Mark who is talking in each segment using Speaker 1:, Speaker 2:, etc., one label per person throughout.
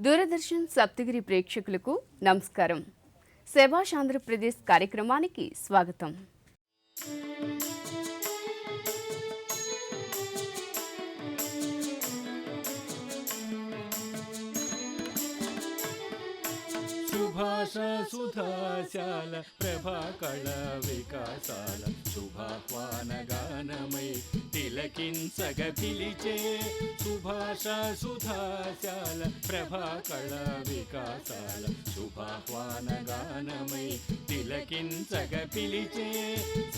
Speaker 1: దూరదర్శన్ సప్తగిరి ప్రేక్షకులకు నమస్కారం. శభాష్ ఆంధ్రప్రదేశ్ కార్యక్రమానికి స్వాగతం.
Speaker 2: శుభాష సుధాశాల ప్రభాకళ వికాసాల శుభాహ్వాన గానమై తిలకించగ పిలిచే సుభాష సుధాశాల ప్రభాకళ వికాసాల శుభాహ్వాన గానమై తిలకించగ పిలిచే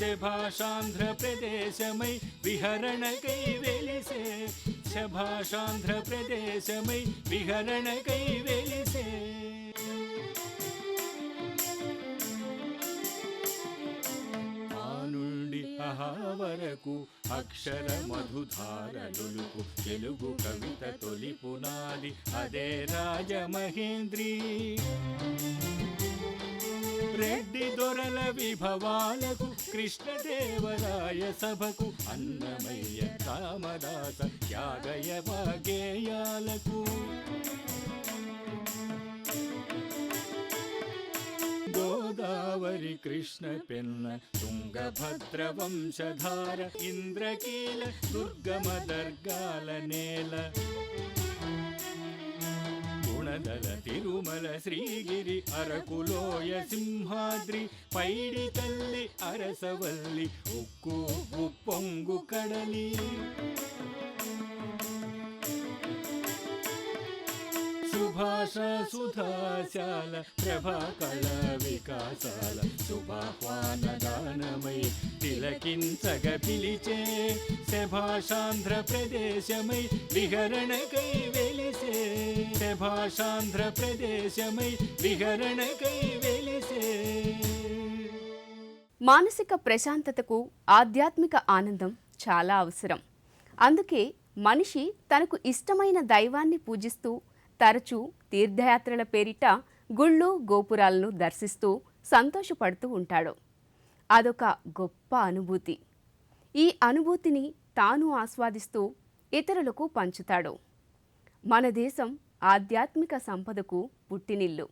Speaker 2: శభాషాంధ్రప్రదేశమై విహరణకై వెలిసే శభాషాంధ్రప్రదేశమై విహరణకై వెలిసే వరకు అక్షర మధుధారలుకు తెలుగు కవిత తొలి పునాది అదే రాజమహేంద్రి. రెడ్డి దొరల విభవాలకు కృష్ణదేవరాయ సభకు అన్నమయ్య రామదాస త్యాగయ వాగేయాలకు గోదావరి కృష్ణ పెన్న తుంగభద్ర వంశధార ఇంద్రకీల దుర్గమ దర్గాల నేల గుణదల తిరుమల శ్రీగిరి అరకులోయ సింహాద్రి పైడి తల్లి అరసవల్లి ఉక్కు ఉప్పొంగు కడలి సుభాష సుధాశాల ప్రభాకళ వికాసాల శుభాహ్వాన గానమై తిలకించగ పిలిచే శభాషాంధ్రప్రదేశమై విహరణకై వెలిసే శభాషాంధ్రప్రదేశమై విహరణకై వెలిసే.
Speaker 1: మానసిక ప్రశాంతతకు ఆధ్యాత్మిక ఆనందం చాలా అవసరం. అందుకే మనిషి తనకు ఇష్టమైన దైవాన్ని పూజిస్తూ తరచూ తీర్థయాత్రల పేరిట గుళ్ళు గోపురాలను దర్శిస్తూ సంతోషపడుతూ ఉంటాడు. అదొక గొప్ప అనుభూతి. ఈ అనుభూతిని తాను ఆస్వాదిస్తూ ఇతరులకు పంచుతాడు. మన దేశం ఆధ్యాత్మిక సంపదకు పుట్టినిల్లు.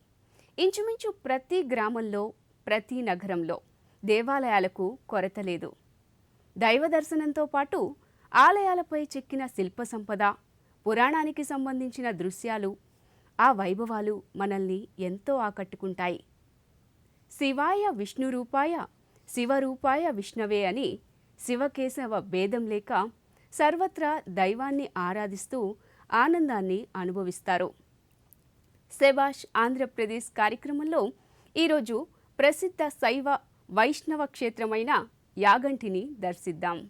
Speaker 1: ఇంచుమించు ప్రతి గ్రామంలో ప్రతి నగరంలో దేవాలయాలకు కొరత లేదు. దైవ దర్శనంతో పాటు ఆలయాలపై చెక్కిన శిల్ప సంపద, పురాణానికి సంబంధించిన దృశ్యాలు, ఆ వైభవాలు మనల్ని ఎంతో ఆకట్టుకుంటాయి. శివాయ విష్ణురూపాయ శివరూపాయ విష్ణవే అని శివకేశవ భేదం లేక సర్వత్రా దైవాన్ని ఆరాధిస్తూ ఆనందాన్ని అనుభవిస్తారు. శభాష్ ఆంధ్రప్రదేశ్ కార్యక్రమంలో ఈరోజు ప్రసిద్ధ శైవ వైష్ణవ క్షేత్రమైన యాగంటిని దర్శిద్దాం.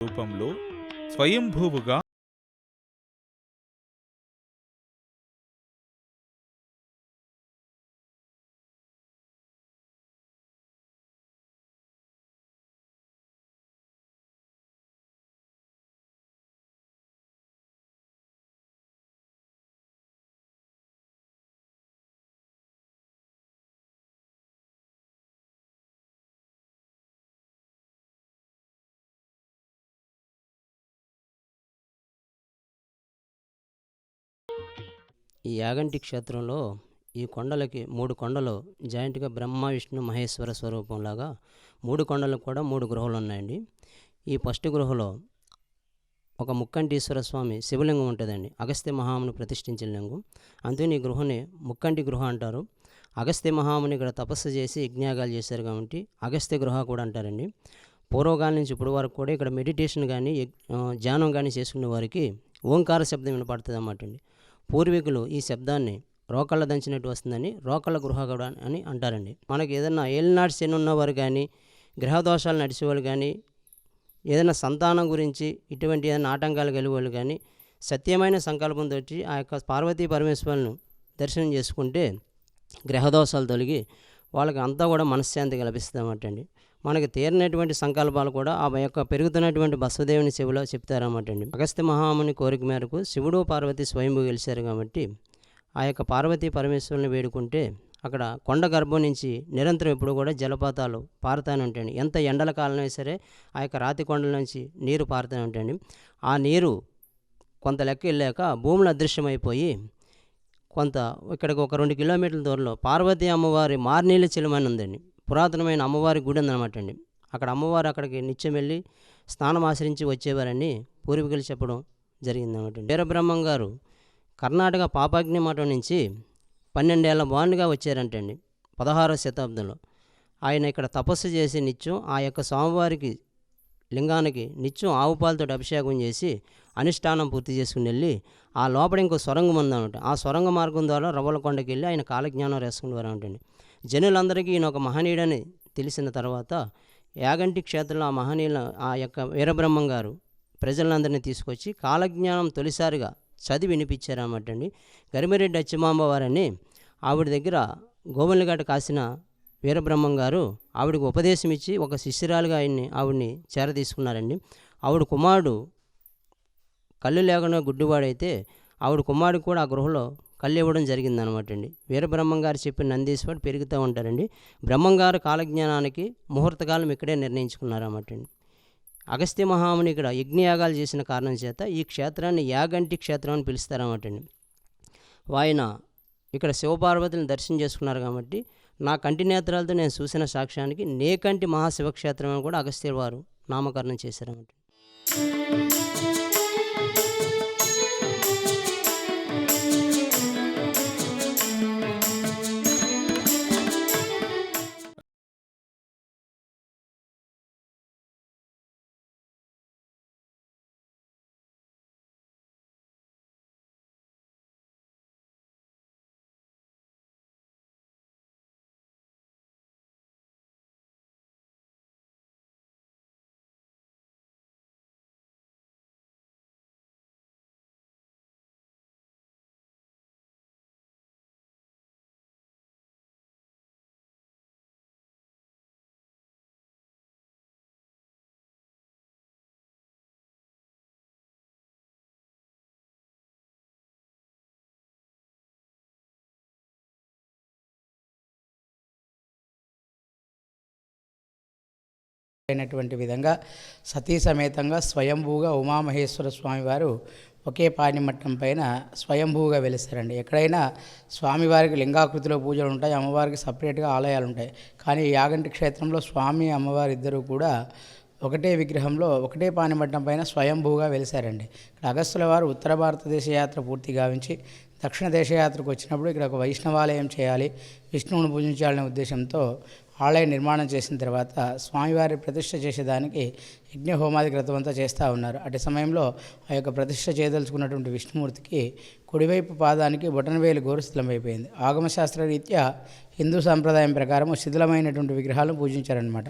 Speaker 3: రూపంలో స్వయంభూవుగా
Speaker 4: ఈ యాగంటి క్షేత్రంలో ఈ కొండలకి 3 కొండలు జాయింట్గా బ్రహ్మ విష్ణు మహేశ్వర స్వరూపంలాగా 3 కొండలకు కూడా 3 గృహలు ఉన్నాయండి. ఈ ఫస్ట్ గృహలో ఒక ముక్కంటీశ్వర స్వామి శివలింగం ఉంటుందండి. అగస్త్య మహాముని ప్రతిష్ఠించిన లింగం. అందుకని ఈ గృహని ముక్కంటి గృహ అంటారు. అగస్త్య మహాముని ఇక్కడ తపస్సు చేసి యజ్ఞయాగాలు చేశారు కాబట్టి అగస్త్య గృహ కూడా అంటారండి. పూర్వకాలం నుంచి ఇప్పుడు వరకు కూడా ఇక్కడ మెడిటేషన్ కానీ ధ్యానం కానీ చేసుకునే వారికి ఓంకార శబ్దం వినపడుతుంది అన్నమాట అండి. పూర్వీకులు ఈ శబ్దాన్ని రోకళ్ళ దంచినట్టు వస్తుందని రోకళ్ళ గృహ కూడా అని అంటారండి. మనకి ఏదైనా ఏలినాటి శని ఉన్నవారు కానీ గ్రహదోషాలు నడిచేవాళ్ళు కానీ ఏదైనా సంతానం గురించి ఇటువంటి ఏదైనా ఆటంకాలు కలిగేవాళ్ళు కానీ సత్యమైన సంకల్పంతో ఆ యొక్క పార్వతీ పరమేశ్వరులను దర్శనం చేసుకుంటే గ్రహదోషాలు తొలగి వాళ్ళకి అంతా కూడా మనశ్శాంతి కల్పిస్తామట అండి. మనకి తీరినటువంటి సంకల్పాలు కూడా ఆ యొక్క పెరుగుతున్నటువంటి బసవదేవుని చెవిలో చెప్తారన్నమాట అండి. అగస్త్య మహాముని కోరిక మేరకు శివుడు పార్వతి స్వయంభూ గెలిచారు కాబట్టి ఆ యొక్క పార్వతీ పరమేశ్వరుని వేడుకుంటే అక్కడ కొండ గర్భం నుంచి నిరంతరం ఎప్పుడు కూడా జలపాతాలు పారుతూనే ఉంటాయండి. ఎంత ఎండల కాలమైనా సరే ఆ యొక్క రాతి కొండల నుంచి నీరు పారుతూనే ఉంటాయండి. ఆ నీరు కొంత లెక్క వెళ్ళాక భూములు అదృశ్యమైపోయి కొంత ఇక్కడికి ఒక 2 కిలోమీటర్ల దూరంలో పార్వతీ అమ్మవారి మార్నీళ్ళ చెలుమని ఉందండి. పురాతనమైన అమ్మవారి గుడి ఉందన్నమాట అండి. అక్కడ అమ్మవారు అక్కడికి నిత్యం వెళ్ళి స్నానం ఆచరించి వచ్చేవారని పూర్వీకులు చెప్పడం జరిగిందన్నమాట. వీరబ్రహ్మం గారు కర్ణాటక పాపాగ్ని మఠం నుంచి 12 ఏళ్ల బాలుగా వచ్చారంటండి 16వ శతాబ్దంలో. ఆయన ఇక్కడ తపస్సు చేసి నిత్యం ఆ యొక్క స్వామివారికి లింగానికి నిత్యం ఆవు పాలతో అభిషేకం చేసి అనుష్ఠానం పూర్తి చేసుకుని వెళ్ళి ఆ లోపల ఇంకో సొరంగం ఉందన్నమాట. ఆ సొరంగ మార్గం ద్వారా రవ్వలకొండకి వెళ్ళి ఆయన కాలజ్ఞానం వేసుకునేవారు అంటండి. జనులందరికీ ఈయన ఒక మహనీయుడని తెలిసిన తర్వాత యాగంటి క్షేత్రంలో ఆ మహనీయుల ఆ యొక్క వీరబ్రహ్మం గారు ప్రజలందరినీ తీసుకొచ్చి కాలజ్ఞానం తొలిసారిగా చదివి వినిపించారన్నమాట అండి. గరిమిరెడ్డి అచ్చిమాంబ వారని ఆవిడ దగ్గర గోవెల్లిగడ్డ కాసిన వీరబ్రహ్మం గారు ఆవిడకి ఉపదేశం ఇచ్చి ఒక శిష్యురాలుగా ఆవిడ్ని చేరదీసుకున్నారండి. ఆవిడ కుమారుడు కళ్ళు లేకుండా గుడ్డివాడైతే ఆవిడ కుమారుడు కూడా ఆ గృహలో కళ్ళు ఇవ్వడం జరిగిందనమాట అండి. వీరబ్రహ్మం గారు చెప్పిన నందీశ్వరుడు పెరుగుతూ ఉంటారండి. బ్రహ్మంగారు కాలజ్ఞానానికి ముహూర్తకాలం ఇక్కడే నిర్ణయించుకున్నారన్నమాట అండి. అగస్త్య మహాముని ఇక్కడ యజ్ఞయాగాలు చేసిన కారణం చేత ఈ క్షేత్రాన్ని యాగంటి క్షేత్రం అని పిలుస్తారన్నమాట అండి. ఆయన ఇక్కడ శివపార్వతులను దర్శనం చేసుకున్నారు కాబట్టి నా కంటి నేత్రాలతో నేను చూసిన సాక్ష్యానికి నేకంటి మహాశివక్షేత్రం అని కూడా అగస్త్య వారు నామకరణం చేశారన్నమాట.
Speaker 5: అయినటువంటి విధంగా సతీ సమేతంగా స్వయంభూగా ఉమామహేశ్వర స్వామివారు ఒకే పాణిమట్టం పైన స్వయంభూగా వెలిస్తారండి. ఎక్కడైనా స్వామివారికి లింగాకృతిలో పూజలు ఉంటాయి, అమ్మవారికి సపరేట్గా ఆలయాలు ఉంటాయి. కానీ యాగంటి క్షేత్రంలో స్వామి అమ్మవారి ఇద్దరు కూడా ఒకటే విగ్రహంలో ఒకటే పాణిమట్టం పైన స్వయంభూగా వెలిసారండి. ఇక్కడ అగస్త్యుల వారు ఉత్తర భారతదేశ యాత్ర పూర్తి గావించి దక్షిణ దేశయాత్రకు వచ్చినప్పుడు ఇక్కడ ఒక వైష్ణవాలయం చేయాలి, విష్ణువుని పూజించాలనే ఉద్దేశంతో ఆలయ నిర్మాణం చేసిన తర్వాత స్వామివారి ప్రతిష్ఠ చేసేదానికి యజ్ఞ హోమాది క్రతం అంతా చేస్తూ ఉన్నారు. అటు సమయంలో ఆ యొక్క ప్రతిష్ఠ చేయదలుచుకున్నటువంటి విష్ణుమూర్తికి కుడివైపు పాదానికి బొటనవేలు గోరు శిథిలమైపోయింది. ఆగమశాస్త్ర రీత్యా హిందూ సాంప్రదాయం ప్రకారం శిథిలమైనటువంటి విగ్రహాలను పూజించారనమాట.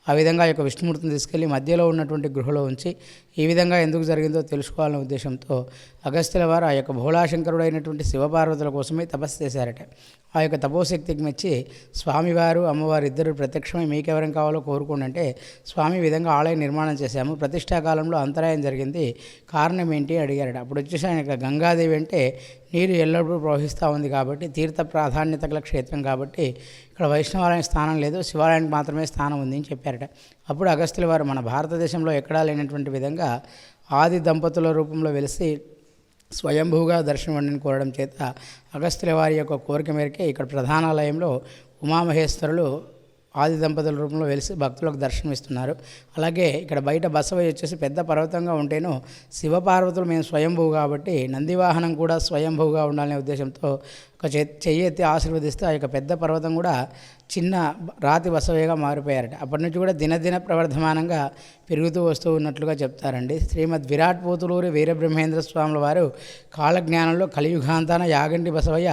Speaker 5: ఆ విధంగా ఈ యొక్క విష్ణుమూర్తిని తీసుకెళ్లి మధ్యలో ఉన్నటువంటి గృహలో ఉంచి ఈ విధంగా ఎందుకు జరిగిందో తెలుసుకోవాలనే ఉద్దేశంతో అగస్త్యుల వారు ఆ యొక్క భోళాశంకరుడైనటువంటి శివపార్వతుల కోసమే తపస్సు చేశారట. ఆ యొక్క తపోశక్తికి మెచ్చి స్వామివారు అమ్మవారు ఇద్దరు ప్రత్యక్షమై మీకెవరం కావాలో కోరుకోండి అంటే స్వామి ఈ విధంగా ఆలయ నిర్మాణం చేశాము, ప్రతిష్టాకాలంలో అంతరాయం జరిగింది, కారణం ఏంటి అడిగారట. అప్పుడు వచ్చేసి ఆయన గంగాదేవి అంటే నీరు ఎల్లప్పుడూ ప్రవహిస్తూ ఉంది కాబట్టి తీర్థ ప్రాధాన్యత గల క్షేత్రం కాబట్టి ఇక్కడ వైష్ణవాలయం స్థానం లేదు, శివాలయానికి మాత్రమే స్థానం ఉంది అని చెప్పారట. అప్పుడు అగస్త్యుల వారు మన భారతదేశంలో ఎక్కడా లేనటువంటి విధంగా ఆది దంపతుల రూపంలో వెలిసి స్వయంభూగా దర్శనం కోరడం చేత అగస్త్యుల వారి యొక్క కోరిక మేరకే ఇక్కడ ప్రధానాలయంలో ఉమామహేశ్వరులు ఆది దంపతుల రూపంలో వెలిసి భక్తులకు దర్శనమిస్తున్నారు. అలాగే ఇక్కడ బయట బసవయ్య వచ్చేసి పెద్ద పర్వతంగా ఉంటేనో శివపార్వతులు మేము స్వయంభూ కాబట్టి నందివాహనం కూడా స్వయంభూగా ఉండాలనే ఉద్దేశంతో ఒక చెయ్యి ఎత్తి ఆశీర్వదిస్తే ఆ యొక్క పెద్ద పర్వతం కూడా చిన్న రాతి బసవయ్యగా మారిపోయారట. అప్పటి నుంచి కూడా దినదిన ప్రవర్ధమానంగా పెరుగుతూ వస్తూ ఉన్నట్లుగా చెప్తారండి. శ్రీమద్ విరాట్ పోతులూరి వీరబ్రహ్మేంద్ర స్వాముల వారు కాలజ్ఞానంలో కలియుగాంతాన యాగంటి బసవయ్య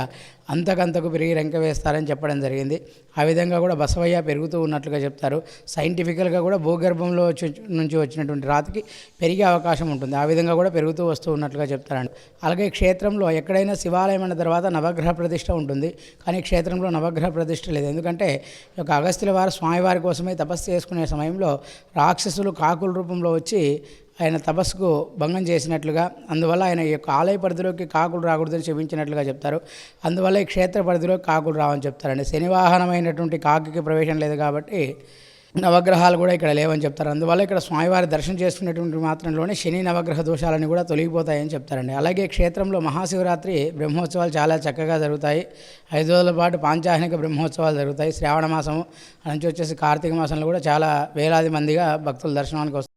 Speaker 5: అంతకంతకు పెరిగి రంక వేస్తారని చెప్పడం జరిగింది. ఆ విధంగా కూడా బసవయ్య పెరుగుతూ ఉన్నట్లుగా చెప్తారు. సైంటిఫికల్గా కూడా భూగర్భంలో నుంచి వచ్చినటువంటి రాతికి పెరిగే అవకాశం ఉంటుంది. ఆ విధంగా కూడా పెరుగుతూ వస్తూ ఉన్నట్లుగా చెప్తారండి. అలాగే క్షేత్రంలో ఎక్కడైనా శివాలయం అన్న తర్వాత నవగ్రహ ప్రతిష్ఠ ఉంటుంది, కానీ క్షేత్రంలో నవగ్రహ ప్రతిష్ఠ లేదు. ఎందుకంటే ఈ యొక్క అగస్త్యుల వారు స్వామివారి కోసమే తపస్సు చేసుకునే సమయంలో రాక్షసులు కాకుల రూపంలో వచ్చి ఆయన తపస్సుకు భంగం చేసినట్లుగా, అందువల్ల ఆయన ఈ యొక్క ఆలయ పరిధిలోకి కాకులు రాకూడదని చెప్పించినట్లుగా చెప్తారు. అందువల్ల ఈ క్షేత్ర పరిధిలోకి కాకులు రావని చెప్తారండి. శనివాహనమైనటువంటి కాకి ప్రవేశం లేదు కాబట్టి నవగ్రహాలు కూడా ఇక్కడ లేవని చెప్తారు. అందువల్ల ఇక్కడ స్వామివారి దర్శనం చేసుకునేటువంటి మాత్రంలోనే శని నవగ్రహ దోషాలన్నీ కూడా తొలగిపోతాయని చెప్తారండి. అలాగే క్షేత్రంలో మహాశివరాత్రి బ్రహ్మోత్సవాలు చాలా చక్కగా జరుగుతాయి. 5 రోజుల పాటు పాంచాహ్నిక బ్రహ్మోత్సవాలు జరుగుతాయి. శ్రావణ మాసము నుంచి వచ్చేసి కార్తీక మాసంలో కూడా చాలా వేలాది మందిగా భక్తులు దర్శనానికి వస్తారు.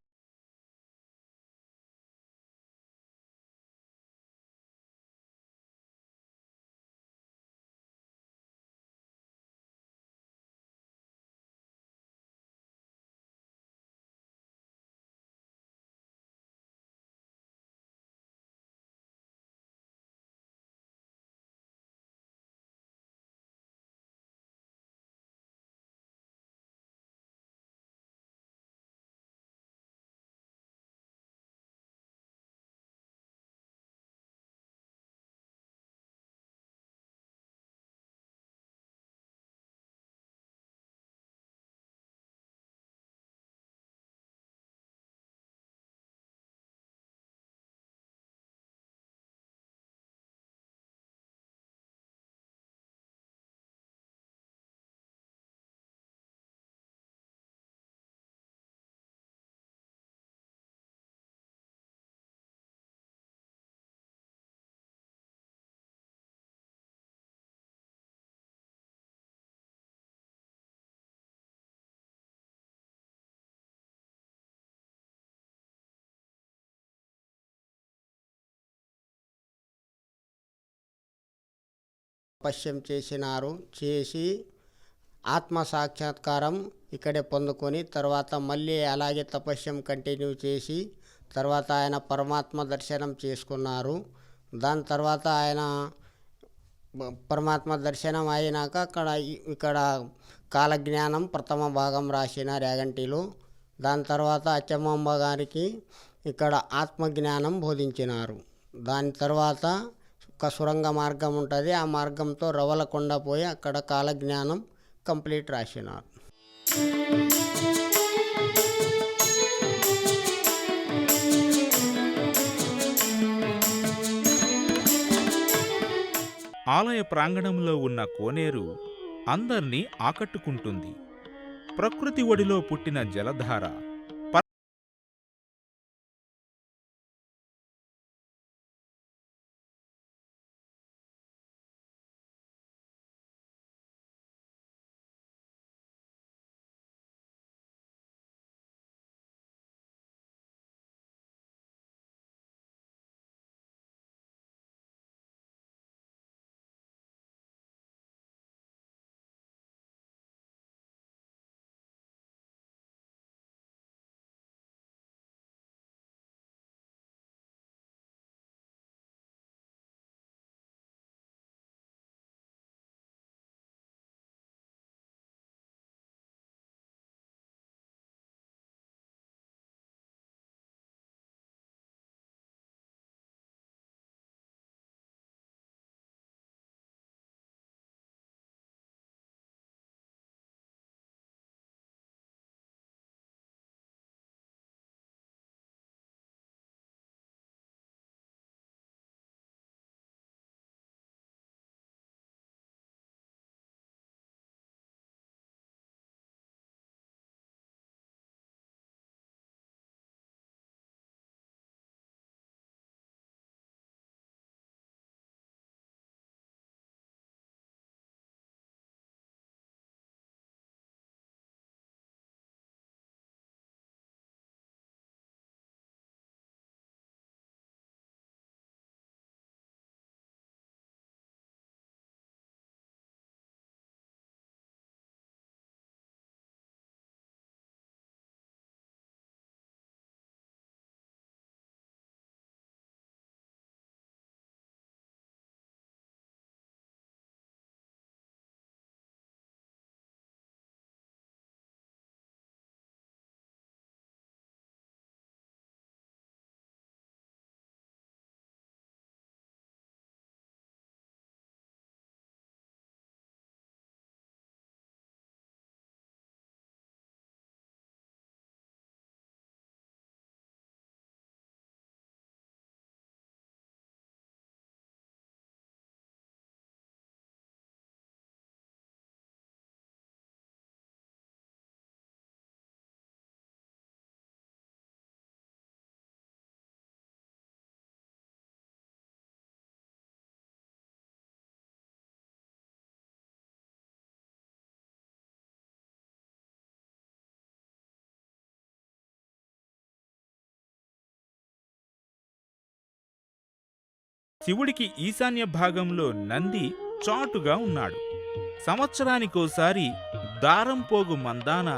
Speaker 6: తపస్యం చేసి ఆత్మ సాక్షాత్కారం ఇక్కడే పొందుకొని తర్వాత మళ్ళీ అలాగే తపస్యం కంటిన్యూ చేసి తర్వాత ఆయన పరమాత్మ దర్శనం చేసుకున్నారు. దాని తర్వాత ఆయన పరమాత్మ దర్శనం అయినాక ఇక్కడ కాలజ్ఞానం ప్రథమ భాగం రాసిన యాగంటిలో. దాని తర్వాత అచ్చమాంబ గారికి ఇక్కడ ఆత్మజ్ఞానం బోధించినారు. దాని తర్వాత ఒక సురంగ మార్గం ఉంటుంది, ఆ మార్గంతో రవలకొండ పోయి అక్కడ కాలజ్ఞానం కంప్లీట్ రాసినారు.
Speaker 3: ఆలయ ప్రాంగణంలో ఉన్న కోనేరు అందర్నీ ఆకట్టుకుంటుంది. ప్రకృతి ఒడిలో పుట్టిన జలధార శివుడికి ఈశాన్య భాగంలో నంది చాటుగా ఉన్నాడు. సంవత్సరానికోసారి దారంపోగు మందాన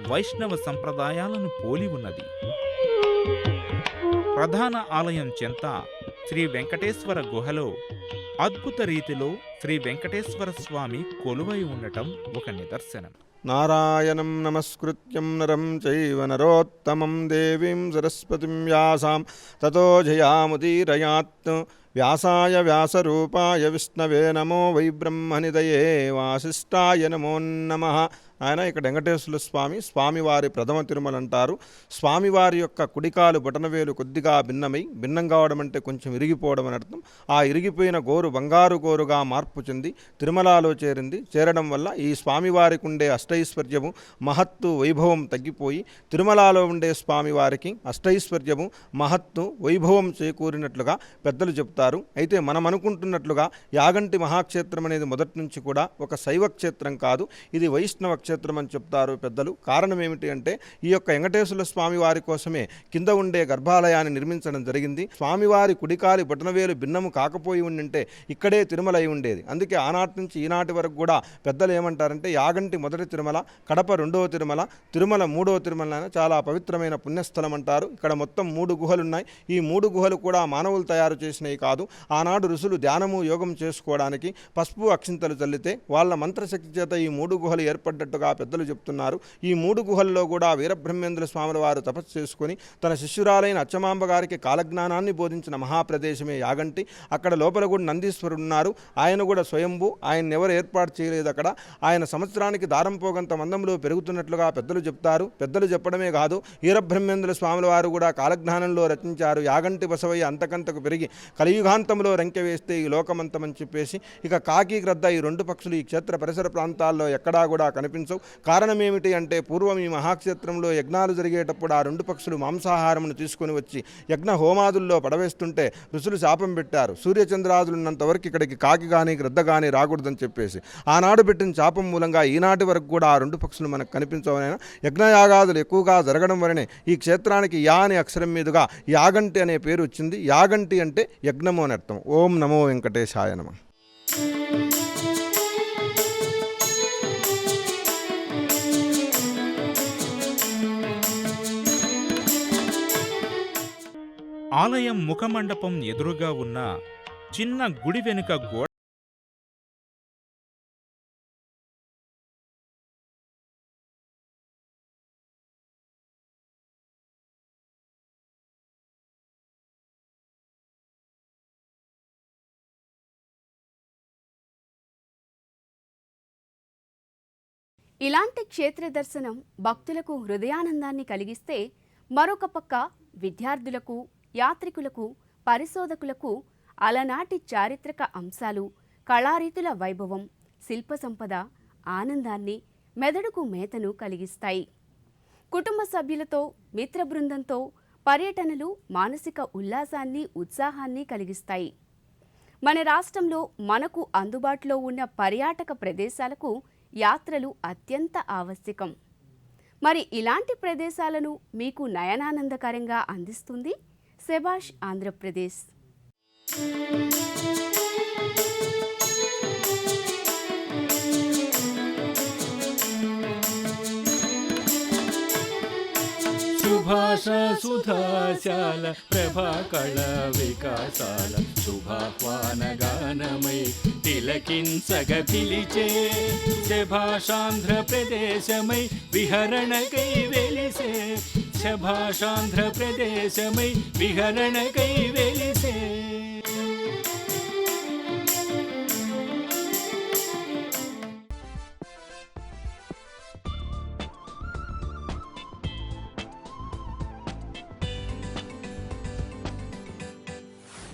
Speaker 3: వైష్ణవ సంప్రదాయాలను పోలి ఉన్నది. ప్రధాన ఆలయం చెంత శ్రీ వెంకటేశ్వర గుహలో అద్భుత రీతిలో శ్రీ వెంకటేశ్వర స్వామి కొలువై ఉండటం ఒక నిదర్శనం.
Speaker 7: నారాయణం నమస్కృత్యం నరం చైవ నరోత్తమం దేవీం సరస్వతిం వ్యాసాం తతో జయాముదీరయాత్. వ్యాసాయ వ్యాసరూపాయ విష్ణవే నమో వై బ్రహ్మనిదయే వాసిష్ఠాయ నమో నమః. ఆయన ఇక్కడ వెంకటేశ్వర స్వామి స్వామివారి ప్రథమ తిరుమల అంటారు. స్వామివారి యొక్క కుడికాలు బొటనవేలు కొద్దిగా భిన్నం కావడం అంటే కొంచెం ఇరిగిపోవడం అని అర్థం. ఆ ఇరిగిపోయిన గోరు బంగారు గోరుగా మార్పు చెంది తిరుమలలో చేరడం వల్ల ఈ స్వామివారికి ఉండే అష్టైశ్వర్యము మహత్తు వైభవం తగ్గిపోయి తిరుమలలో ఉండే స్వామివారికి అష్టైశ్వర్యము మహత్తు వైభవం చేకూరినట్లుగా పెద్దలు చెప్తారు. అయితే మనం అనుకుంటున్నట్లుగా యాగంటి మహాక్షేత్రం అనేది మొదటి నుంచి కూడా ఒక శైవ క్షేత్రం కాదు, ఇది వైష్ణవ క్షేత్రం అని చెప్తారు పెద్దలు. కారణం ఏమిటి అంటే ఈ యొక్క వెంకటేశ్వర స్వామి వారి కోసమే కింద ఉండే గర్భాలయాన్ని నిర్మించడం జరిగింది. స్వామివారి కుడికాలి బొటనవేలు భిన్నము కాకపోయి ఉండింటే ఇక్కడే తిరుమల అయి ఉండేది. అందుకే ఆనాటి నుంచి ఈనాటి వరకు కూడా పెద్దలు ఏమంటారంటే యాగంటి మొదటి తిరుమల, కడప రెండవ తిరుమల, తిరుమల మూడవ తిరుమల చాలా పవిత్రమైన పుణ్యస్థలం అంటారు. ఇక్కడ మొత్తం 3 గుహలు ఉన్నాయి. ఈ 3 గుహలు కూడా మానవులు తయారు చేసినవి కాదు. ఆనాడు ఋషులు ధ్యానము యోగం చేసుకోవడానికి పసుపు అక్షింతలు చల్లితే వాళ్ళ మంత్రశక్తి చేత ఈ 3 గుహలు ఏర్పడ్డట్టుగా పెద్దలు చెప్తున్నారు. ఈ 3 గుహల్లో కూడా వీరబ్రహ్మేంద్ర స్వాముల వారు తపస్సు చేసుకుని తన శిష్యురాలైన అచ్చమాంబ గారికి కాలజ్ఞానాన్ని బోధించిన మహాప్రదేశమే యాగంటి. అక్కడ లోపల కూడా నందీశ్వరుడు ఉన్నారు. ఆయన కూడా స్వయంభూ, ఆయన ఎవరు ఏర్పాటు చేయలేదు. అక్కడ ఆయన సంవత్సరానికి దారంపోగంత మందంలో పెరుగుతున్నట్లుగా పెద్దలు చెప్తారు. పెద్దలు చెప్పడమే కాదు, వీరబ్రహ్మేంద్ర స్వాముల వారు కూడా కాలజ్ఞానంలో రచించారు. యాగంటి బసవయ్య అంతకంతకు పెరిగి కలియుగాంతంలో రంకె వేస్తే ఈ లోకమంతమని చెప్పేసి. ఇక కాకి గ్రద్ద ఈ 2 పక్షులు ఈ క్షేత్ర పరిసర ప్రాంతాల్లో ఎక్కడా కూడా కనిపించవు. కారణం ఏమిటి అంటే పూర్వం ఈ మహాక్షేత్రంలో యజ్ఞాలు జరిగేటప్పుడు ఆ 2 పక్షులు మాంసాహారమును తీసుకొని వచ్చి యజ్ఞ హోమాదుల్లో పడవేస్తుంటే ఋషులు శాపం పెట్టారు. సూర్యచంద్రాదులున్నంత వరకు ఇక్కడికి కాకి కానీ గ్రద్ద కానీ రాకూడదని చెప్పేసి. ఆనాడు పెట్టిన శాపం మూలంగా ఈనాటి వరకు కూడా ఆ 2 పక్షులు మనకు కనిపించవనైనా యజ్ఞయాగాదులు ఎక్కువగా జరగడం వలనే ఈ క్షేత్రానికి యా అనే అక్షరం మీదుగా యాగంటి అనే పేరు వచ్చింది. యాగంటి అంటే యజ్ఞము అని అర్థం. ఓం నమో వెంకటేశాయ నమః.
Speaker 3: ఆలయం ముఖమండపం ఎదురుగా ఉన్న చిన్న గుడి వెనుక గోడ
Speaker 1: ఇలాంటి క్షేత్ర దర్శనం భక్తులకు హృదయానందాన్ని కలిగిస్తే, మరొక పక్క విద్యార్థులకు, యాత్రికులకు, పరిశోధకులకు అలనాటి చారిత్రక అంశాలు, కళారీతుల వైభవం, శిల్ప సంపద ఆనందాన్ని, మెదడుకు మేతను కలిగిస్తాయి. కుటుంబ సభ్యులతో మిత్ర బృందంతో పర్యటనలు మానసిక ఉల్లాసాన్ని ఉత్సాహాన్ని కలిగిస్తాయి. మన రాష్ట్రంలో మనకు అందుబాటులో ఉన్న పర్యాటక ప్రదేశాలకు యాత్రలు అత్యంత ఆవశ్యకం. మరి ఇలాంటి ప్రదేశాలను మీకు నయనానందకరంగా అందిస్తుంది శభాష్ ఆంధ్రప్రదేశ్.
Speaker 2: సుభాష సుధాశాల ప్రభాకళ వికాసాల శుభాహ్వాన గానమై తిలకించగ పిలిచే శభాషాంధ్రప్రదేశమై విహరణకై వెలిసే శభాషాంధ్రప్రదేశమై విహరణకై వెలిసే